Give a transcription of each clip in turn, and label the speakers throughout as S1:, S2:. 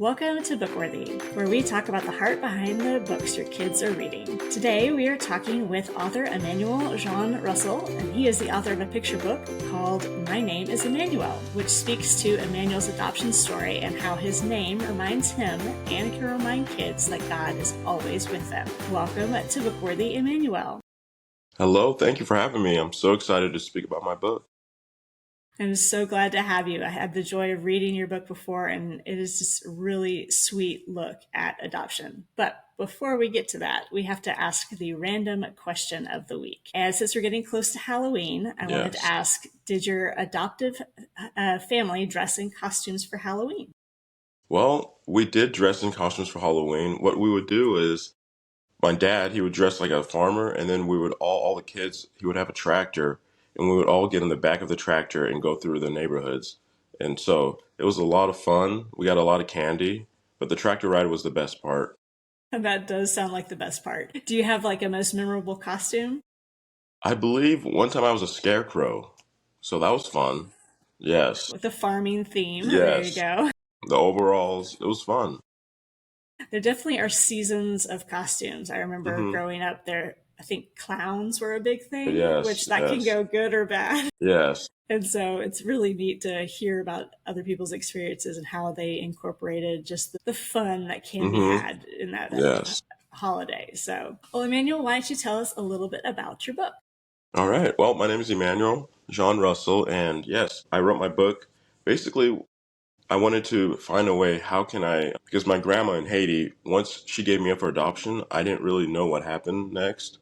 S1: Welcome to Bookworthy, where we talk about the heart behind the books your kids are reading. Today, we are talking with author Emmanuel Jean Russell, and he is the author of a picture book called My Name is Emmanuel, which speaks to Emmanuel's adoption story and how his name reminds him and can remind kids that God is always with them. Welcome to Bookworthy, Emmanuel.
S2: Hello, thank you for having me. I'm so excited to speak about my book.
S1: I'm so glad to have you. I had the joy of reading your book before, and it is just a really sweet look at adoption. But before we get to that, we have to ask the random question of the week. And since we're getting close to Halloween, I wanted to
S2: Yes.
S1: ask, did your adoptive family dress in costumes for Halloween?
S2: Well, we did dress in costumes for Halloween. What we would do is my dad, he would dress like a farmer, and then we would all the kids, he would have a tractor, and we would all get in the back of the tractor and go through the neighborhoods. And so it was a lot of fun. We got a lot of candy, but the tractor ride was the best part.
S1: And that does sound like the best part. Do you have like a most memorable costume?
S2: I believe one time I was a scarecrow, so that was fun. Yes.
S1: With a farming theme. There you
S2: Yes.
S1: go.
S2: The overalls, it was fun.
S1: There definitely are seasons of costumes. I remember
S2: Hmm.
S1: growing up there, I think clowns were a big thing, which
S2: Yes,
S1: that can
S2: yes,
S1: go good or bad.
S2: yes.
S1: And so it's really neat to hear about other people's experiences and how they incorporated just the fun that can be
S2: Hmm.
S1: had in that
S2: Yes.
S1: holiday. So, well, Emmanuel, why don't you tell us a little bit about your book?
S2: All right. Well, my name is Emmanuel Jean Russell, and yes, I wrote my book. Basically, I wanted to find a way, how can I, because my grandma in Haiti, once she gave me up for adoption, I didn't really know what happened next.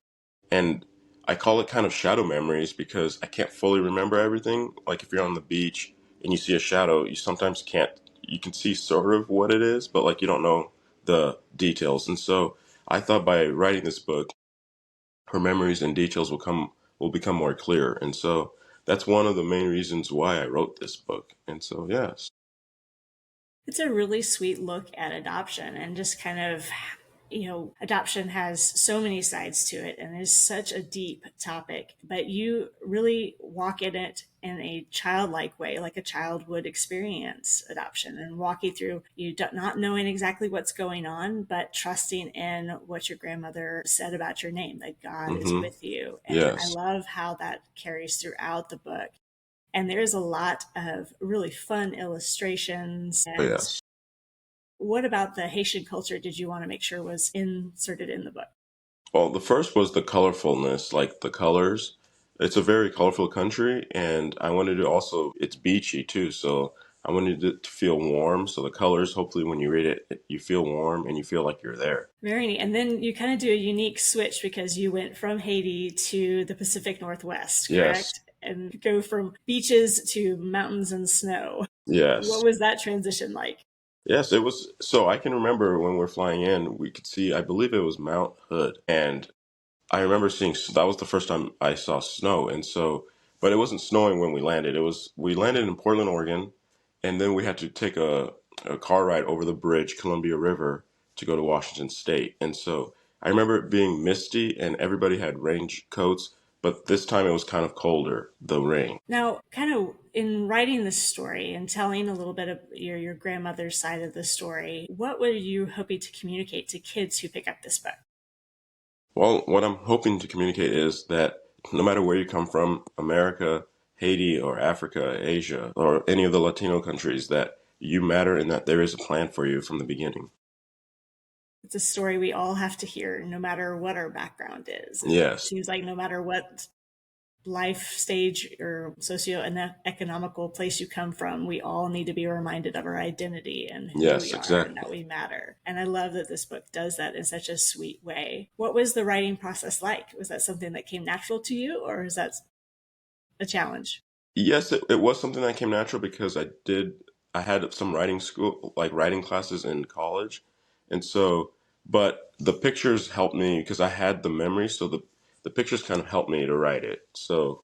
S2: And I call it kind of shadow memories because I can't fully remember everything. Like if you're on the beach and you see a shadow, you sometimes can't, you can see sort of what it is, but like you don't know the details. And so I thought by writing this book, her memories and details will become more clear. And so that's one of the main reasons why I wrote this book. And so yes.
S1: It's a really sweet look at adoption and just kind of, adoption has so many sides to it and is such a deep topic, but you really walk in it in a childlike way, like a child would experience adoption and walking through not knowing exactly what's going on, but trusting in what your grandmother said about your name, that God is
S2: Hmm.
S1: with you. And I
S2: Yes.
S1: love how that carries throughout the book. And there's a lot of really fun illustrations.
S2: Oh,
S1: And
S2: yes.
S1: what about the Haitian culture did you want to make sure was inserted in the book?
S2: Well, the first was the colorfulness, like the colors. It's a very colorful country, and I wanted to also, it's beachy too, so I wanted it to feel warm. So the colors, hopefully, when you read it, you feel warm and you feel like you're there.
S1: Very neat. And then you kind of do a unique switch because you went from Haiti to the Pacific Northwest,
S2: Yes.
S1: correct? And go from beaches to mountains and snow. What
S2: Yes.
S1: was that transition like?
S2: Yes, it was. So I can remember when we're flying in, we could see, I believe it was Mount Hood. And I remember seeing, that was the first time I saw snow. And so, but it wasn't snowing when we landed. We landed in Portland, Oregon, and then we had to take a car ride over the bridge, Columbia River, to go to Washington State. And so I remember it being misty and everybody had rain coats, but this time it was kind of colder, the rain.
S1: Now, kind of in writing this story and telling a little bit of your grandmother's side of the story, what were you hoping to communicate to kids who pick up this book?
S2: Well, what I'm hoping to communicate is that no matter where you come from, America, Haiti, or Africa, Asia, or any of the Latino countries, that you matter and that there is a plan for you from the beginning.
S1: It's a story we all have to hear, no matter what our background is. It
S2: Yes,
S1: seems like no matter what life stage or socio-economical place you come from, we all need to be reminded of our identity and who we
S2: yes,
S1: are and that
S2: exactly.
S1: we matter. And I love that this book does that in such a sweet way. What was the writing process like? Was that something that came natural to you, or is that a challenge?
S2: Yes, it was something that came natural because I had some writing school, like writing classes in college. And so, but the pictures helped me because I had the memory. So the pictures kind of helped me to write it. So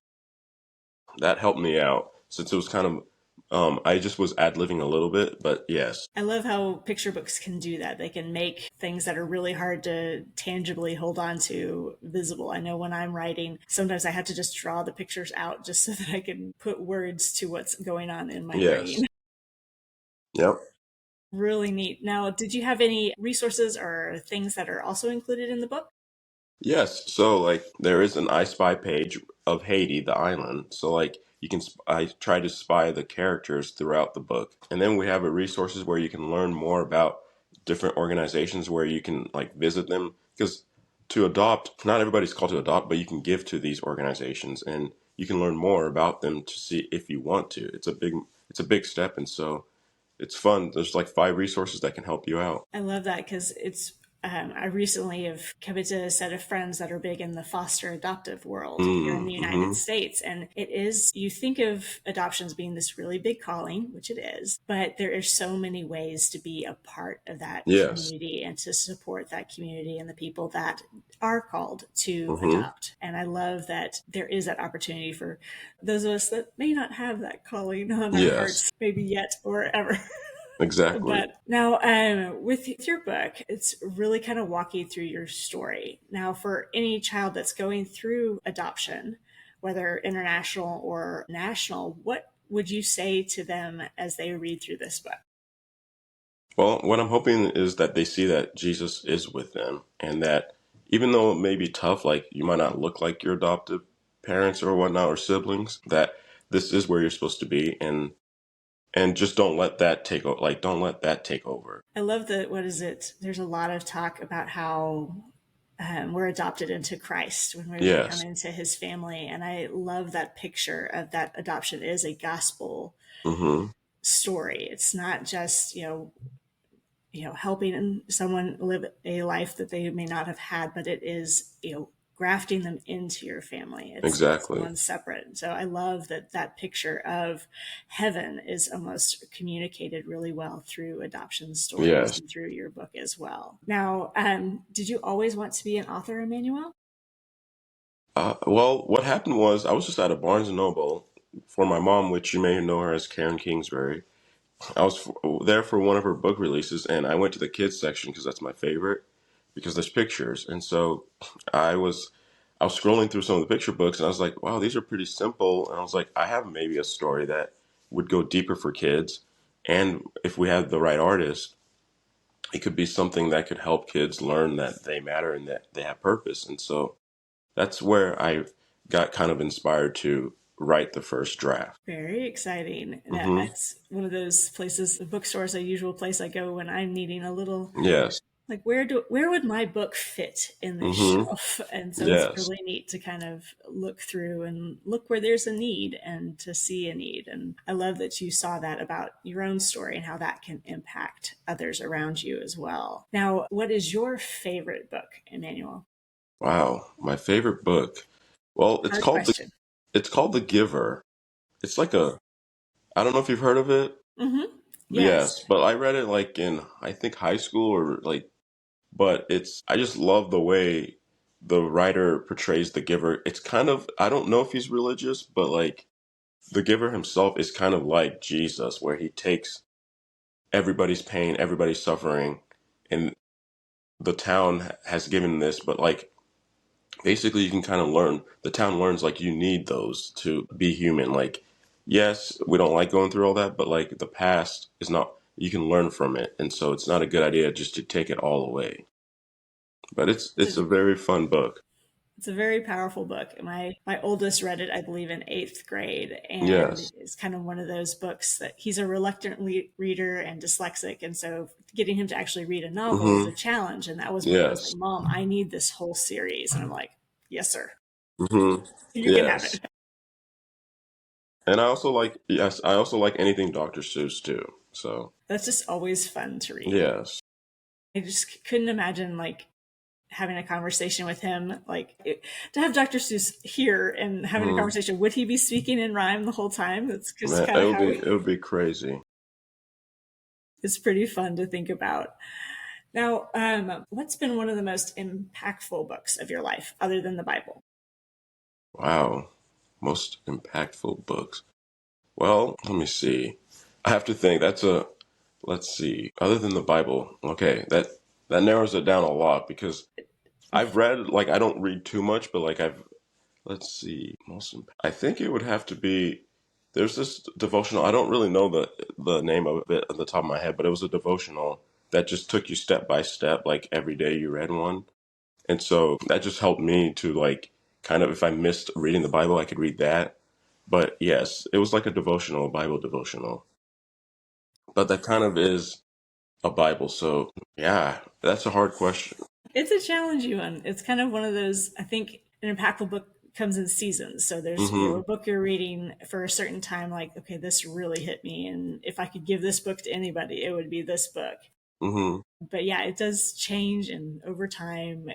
S2: that helped me out since it was kind of, I just was ad-libbing a little bit, but yes.
S1: I love how picture books can do that. They can make things that are really hard to tangibly hold on to visible. I know when I'm writing, sometimes I have to just draw the pictures out just so that I can put words to what's going on in my
S2: Yes.
S1: brain.
S2: Yep.
S1: Really neat. Now, did you have any resources or things that are also included in the book?
S2: Yes, so like there is an I Spy page of Haiti, the island. So like I try to spy the characters throughout the book. And then we have a resources where you can learn more about different organizations where you can like visit them because to adopt, not everybody's called to adopt, but you can give to these organizations and you can learn more about them to see if you want to. It's a big step and so it's fun. There's like 5 resources that can help you out.
S1: I love that because I recently have come into a set of friends that are big in the foster adoptive world here in the United
S2: Mm-hmm.
S1: States. And it is, you think of adoptions being this really big calling, which it is, but there are so many ways to be a part of that
S2: Yes.
S1: community and to support that community and the people that are called to
S2: Mm-hmm.
S1: adopt. And I love that there is that opportunity for those of us that may not have that calling on our
S2: Yes.
S1: hearts, maybe yet or ever.
S2: Exactly.
S1: But now, with your book, it's really kind of walking through your story. Now, for any child that's going through adoption, whether international or national, what would you say to them as they read through this book?
S2: Well, what I'm hoping is that they see that Jesus is with them and that even though it may be tough, like you might not look like your adoptive parents or whatnot or siblings, that this is where you're supposed to be and just don't let that don't let that take over.
S1: I love that. What is it? There's a lot of talk about how we're adopted into Christ when we become
S2: Yes.
S1: into his family. And I love that picture of that adoption is a gospel
S2: Mm-hmm.
S1: story. It's not just, helping someone live a life that they may not have had, but it is, grafting them into your family. It's not
S2: Exactly.
S1: someone separate. So I love that that picture of heaven is almost communicated really well through adoption stories
S2: Yes.
S1: and through your book as well. Now, did you always want to be an author, Emmanuel?
S2: Well, what happened was I was just at a Barnes and Noble for my mom, which you may know her as Karen Kingsbury. I was there for one of her book releases, and I went to the kids section because that's my favorite because there's pictures. And so I was I was scrolling through some of the picture books, and I was like, wow, these are pretty simple. And I was like, I have maybe a story that would go deeper for kids, and if we had the right artist, it could be something that could help kids learn that they matter and that they have purpose. And so that's where I got kind of inspired to write the first draft.
S1: Very exciting.
S2: Hmm.
S1: That's one of those places, the bookstore is a usual place I go when I'm needing a little,
S2: Yes.
S1: like, where would my book fit in this
S2: Hmm.
S1: shelf? And so it's
S2: Yes.
S1: really neat to kind of look through and look where there's a need and to see a need. And I love that you saw that about your own story and how that can impact others around you as well. Now, what is your favorite book, Emmanuel?
S2: Wow, my favorite book. Well,
S1: Hard question.
S2: it's called The Giver. It's like a I don't know if you've heard of it.
S1: Mm-hmm. Yes.
S2: Yes, but I read it like in I think high school or like but it's I just love the way the writer portrays the giver. It's kind of I don't know if he's religious, but like the giver himself is kind of like Jesus where he takes everybody's pain, everybody's suffering and the town has given this, but like basically you can kind of learn the town learns like you need those to be human like yes we don't like going through all that but like the past is not you can learn from it and so it's not a good idea just to take it all away but it's a very fun book.
S1: It's a very powerful book. My oldest read it, I believe, in eighth grade, and
S2: Yes.
S1: it's kind of one of those books that he's a reluctant reader and dyslexic, and so getting him to actually read a novel is
S2: Hmm.
S1: a challenge. And that was when he was
S2: Yes.
S1: like, "Mom, I need this whole series," and I'm like, "Yes, sir,
S2: Hmm.
S1: you can have
S2: Yes.
S1: it."
S2: And I also like anything Dr. Seuss too so
S1: That's just always fun to read.
S2: yes.
S1: I just couldn't imagine like having a conversation with him, to have Dr. Seuss here and having a
S2: Hmm.
S1: conversation. Would he be speaking in rhyme the whole time? That's just
S2: Man,
S1: kind of how
S2: it would be crazy.
S1: it's pretty fun to think about. Now, what's been one of the most impactful books of your life other than the Bible?
S2: Wow, most impactful books. Well, let me see. I have to think. Let's see. Other than the Bible, okay, that narrows it down a lot because I've read like I don't read too much, but like let's see. I think it would have to be There's this devotional. I don't really know the name of it on the top of my head, but it was a devotional that just took you step by step, like every day you read one. And so that just helped me to like kind of if I missed reading the Bible, I could read that. But yes, it was like a devotional, a Bible devotional. But that kind of is a Bible. So yeah, that's a hard question.
S1: It's a challenging one. It's kind of one of those, I think an impactful book comes in seasons. So there's,
S2: Mm-hmm.
S1: a book you're reading for a certain time, like, okay, this really hit me. And if I could give this book to anybody, it would be this book.
S2: Mm-hmm.
S1: But yeah, it does change and over time,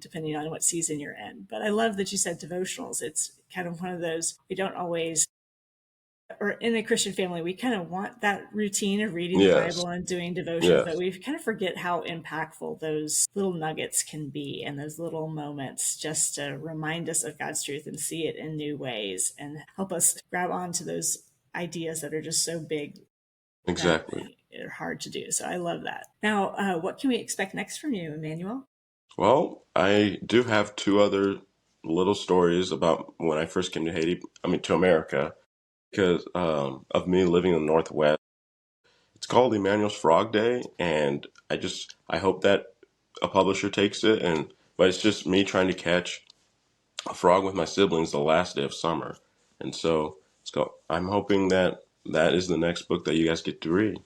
S1: depending on what season you're in. But I love that you said devotionals. It's kind of one of those we don't always, or in a Christian family, we kind of want that routine of reading the
S2: Yes.
S1: Bible and doing devotions, but
S2: Yes.
S1: we kind of forget how impactful those little nuggets can be and those little moments just to remind us of God's truth and see it in new ways and help us grab onto those ideas that are just so big that
S2: Exactly.
S1: are hard to do. So I love that. Now, what can we expect next from you, Emmanuel?
S2: Well, I do have two other little stories about when I first came to Haiti, I mean to America, because of me living in the Northwest. It's called Emmanuel's Frog Day, and I hope that a publisher takes it, and but it's just me trying to catch a frog with my siblings the last day of summer, and so I'm hoping that that is the next book that you guys get to read.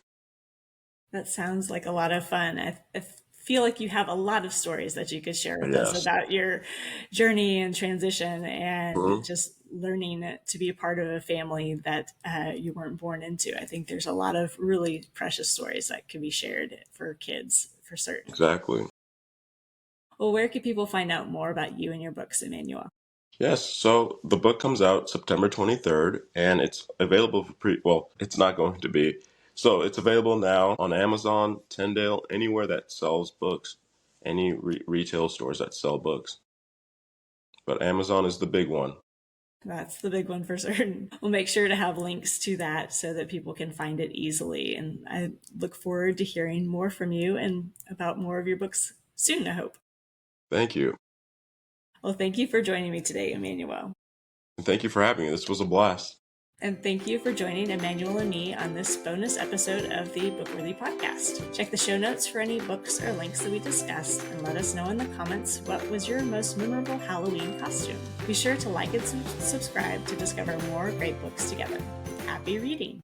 S1: That sounds like a lot of fun. I feel like you have a lot of stories that you could share with us
S2: Yes.
S1: about your journey and transition and
S2: Hmm.
S1: just learning to be a part of a family that you weren't born into. I think there's a lot of really precious stories that can be shared for kids for certain.
S2: Exactly.
S1: Well, where can people find out more about you and your books, Emmanuel?
S2: Yes, so the book comes out September 23rd and it's available for well, it's not going to be. So it's available now on Amazon, Tyndale, anywhere that sells books, any retail stores that sell books. But Amazon is the big one.
S1: That's the big one for certain. We'll make sure to have links to that so that people can find it easily. And I look forward to hearing more from you and about more of your books soon, I hope.
S2: Thank you.
S1: Well, thank you for joining me today, Emmanuel.
S2: And thank you for having me. This was a blast.
S1: And thank you for joining Emmanuel and me on this bonus episode of the Bookworthy Podcast. Check the show notes for any books or links that we discussed and let us know in the comments what was your most memorable Halloween costume. Be sure to like and subscribe to discover more great books together. Happy reading!